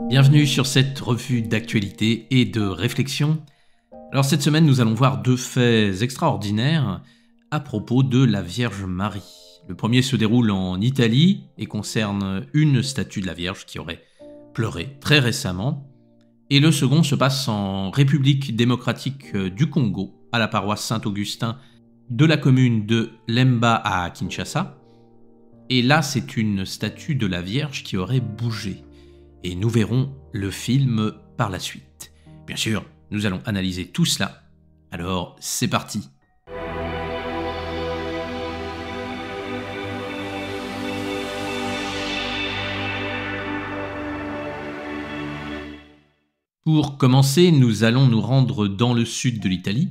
Bienvenue sur cette revue d'actualité et de réflexion. Alors cette semaine, nous allons voir deux faits extraordinaires à propos de la Vierge Marie. Le premier se déroule en Italie et concerne une statue de la Vierge qui aurait pleuré très récemment. Et le second se passe en République démocratique du Congo, à la paroisse Saint-Augustin de la commune de Lemba à Kinshasa. Et là, c'est une statue de la Vierge qui aurait bougé. Et nous verrons le film par la suite. Bien sûr, nous allons analyser tout cela. Alors, c'est parti. Pour commencer, nous allons nous rendre dans le sud de l'Italie,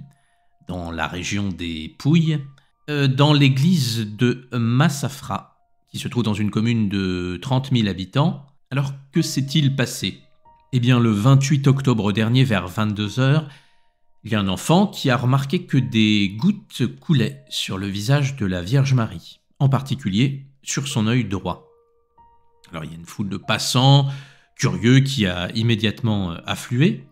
dans la région des Pouilles, dans l'église de Massafra, qui se trouve dans une commune de 30 000 habitants. Alors, que s'est-il passé ? Eh bien, le 28 octobre dernier, vers 22h, il y a un enfant qui a remarqué que des gouttes coulaient sur le visage de la Vierge Marie, en particulier sur son œil droit. Alors, il y a une foule de passants curieux qui a immédiatement afflué,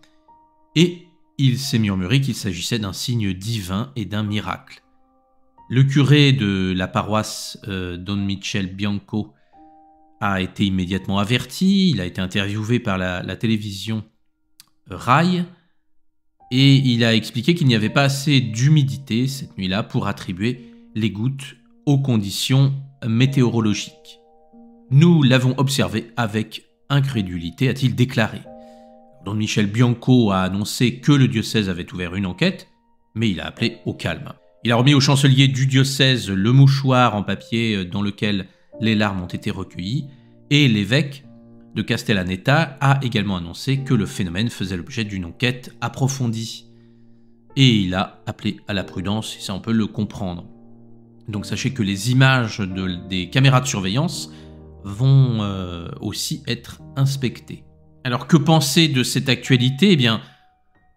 et il s'est murmuré qu'il s'agissait d'un signe divin et d'un miracle. Le curé de la paroisse Don Michel Bianco a été immédiatement averti, il a été interviewé par la télévision Rai, et il a expliqué qu'il n'y avait pas assez d'humidité cette nuit-là pour attribuer les gouttes aux conditions météorologiques. Nous l'avons observé avec incrédulité, a-t-il déclaré. Don Michel Bianco a annoncé que le diocèse avait ouvert une enquête, mais il a appelé au calme. Il a remis au chancelier du diocèse le mouchoir en papier dans lequel les larmes ont été recueillies, et l'évêque de Castellaneta a également annoncé que le phénomène faisait l'objet d'une enquête approfondie. Et il a appelé à la prudence, et ça on peut le comprendre. Donc sachez que les images des caméras de surveillance vont aussi être inspectées. Alors que penser de cette actualité ? Eh bien,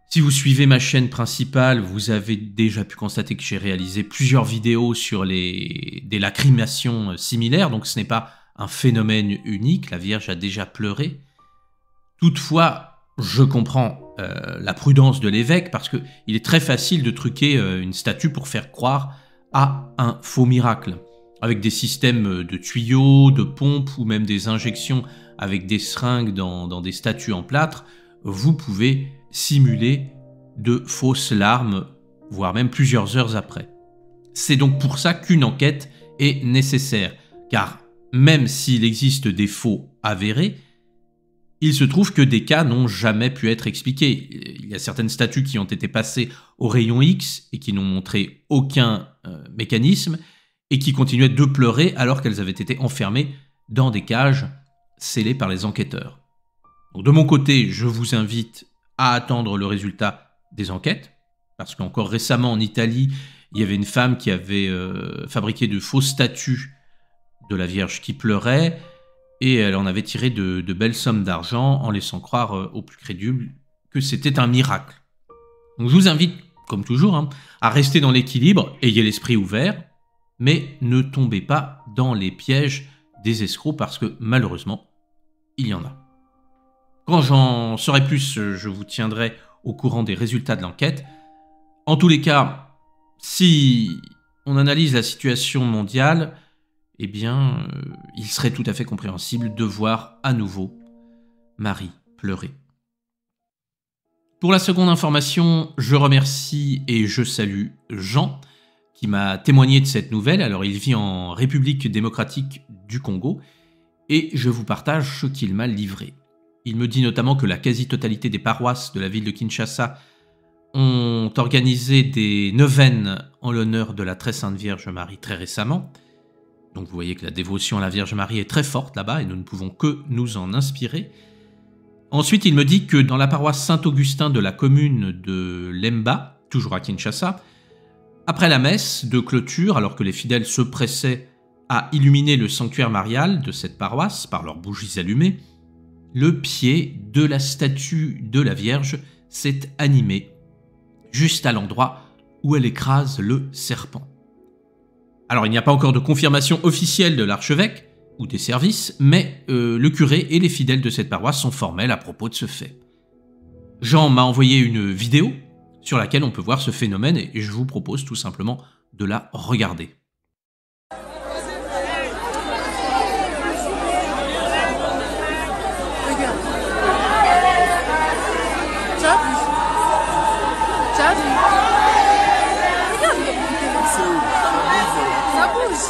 si vous suivez ma chaîne principale, vous avez déjà pu constater que j'ai réalisé plusieurs vidéos sur des lacrymations similaires, donc ce n'est pas un phénomène unique, la Vierge a déjà pleuré. Toutefois, je comprends la prudence de l'évêque, parce qu'il est très facile de truquer une statue pour faire croire à un faux miracle, avec des systèmes de tuyaux, de pompes, ou même des injections avec des seringues dans des statues en plâtre. Vous pouvez simuler de fausses larmes, voire même plusieurs heures après. C'est donc pour ça qu'une enquête est nécessaire, car même s'il existe des faux avérés, il se trouve que des cas n'ont jamais pu être expliqués. Il y a certaines statues qui ont été passées au rayon X et qui n'ont montré aucun mécanisme et qui continuaient de pleurer alors qu'elles avaient été enfermées dans des cages scellées par les enquêteurs. Donc de mon côté, je vous invite à attendre le résultat des enquêtes, parce qu'encore récemment en Italie, il y avait une femme qui avait fabriqué de fausses statues de la Vierge qui pleurait, et elle en avait tiré de belles sommes d'argent en laissant croire aux plus crédules que c'était un miracle. Donc je vous invite, comme toujours, à rester dans l'équilibre, ayez l'esprit ouvert, mais ne tombez pas dans les pièges des escrocs, parce que malheureusement, il y en a. Quand j'en saurai plus, je vous tiendrai au courant des résultats de l'enquête. En tous les cas, si on analyse la situation mondiale, eh bien, il serait tout à fait compréhensible de voir à nouveau Marie pleurer. Pour la seconde information, je remercie et je salue Jean, qui m'a témoigné de cette nouvelle. Alors, il vit en République démocratique du Congo, et je vous partage ce qu'il m'a livré. Il me dit notamment que la quasi-totalité des paroisses de la ville de Kinshasa ont organisé des neuvaines en l'honneur de la très sainte Vierge Marie très récemment. Donc vous voyez que la dévotion à la Vierge Marie est très forte là-bas et nous ne pouvons que nous en inspirer. Ensuite, il me dit que dans la paroisse Saint-Augustin de la commune de Lemba, toujours à Kinshasa, après la messe de clôture, alors que les fidèles se pressaient à illuminer le sanctuaire marial de cette paroisse par leurs bougies allumées, le pied de la statue de la Vierge s'est animé, juste à l'endroit où elle écrase le serpent. Alors il n'y a pas encore de confirmation officielle de l'archevêque, ou des services, mais le curé et les fidèles de cette paroisse sont formels à propos de ce fait. Jean m'a envoyé une vidéo sur laquelle on peut voir ce phénomène et je vous propose tout simplement de la regarder. Regarde. T'as vu? Regarde. Ça bouge.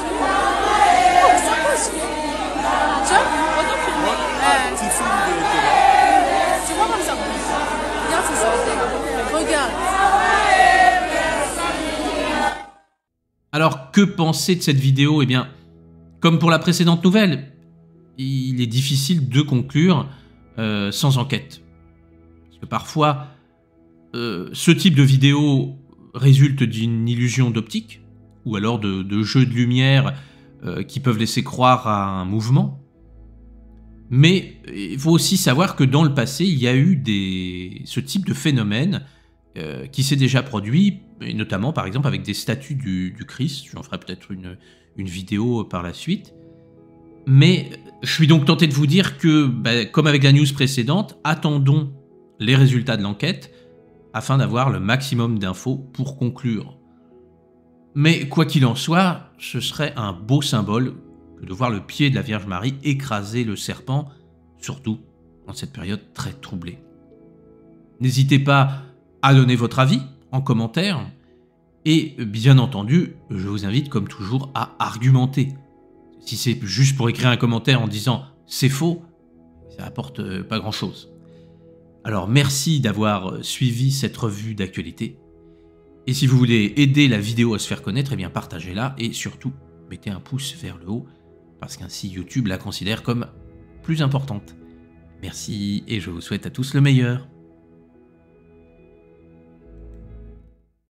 Oh, ça bouge. Tiens, regarde filmer. Tu vois comme ça bouge. Regarde, c'est ça. Regarde. Alors, que penser de cette vidéo? Eh bien, comme pour la précédente nouvelle, il est difficile de conclure sans enquête. Parce que parfois, ce type de vidéo résulte d'une illusion d'optique, ou alors de jeux de lumière qui peuvent laisser croire à un mouvement. Mais il faut aussi savoir que dans le passé, il y a eu ce type de phénomène qui s'est déjà produit, et notamment par exemple avec des statues du Christ. J'en ferai peut-être une vidéo par la suite. Mais je suis donc tenté de vous dire que, comme avec la news précédente, attendons les résultats de l'enquête afin d'avoir le maximum d'infos pour conclure. Mais quoi qu'il en soit, ce serait un beau symbole que de voir le pied de la Vierge Marie écraser le serpent, surtout en cette période très troublée. N'hésitez pas à donner votre avis en commentaire et bien entendu, je vous invite comme toujours à argumenter. Si c'est juste pour écrire un commentaire en disant « c'est faux », ça apporte pas grand-chose. Alors merci d'avoir suivi cette revue d'actualité. Et si vous voulez aider la vidéo à se faire connaître, eh bien partagez-la et surtout mettez un pouce vers le haut parce qu'ainsi YouTube la considère comme plus importante. Merci et je vous souhaite à tous le meilleur.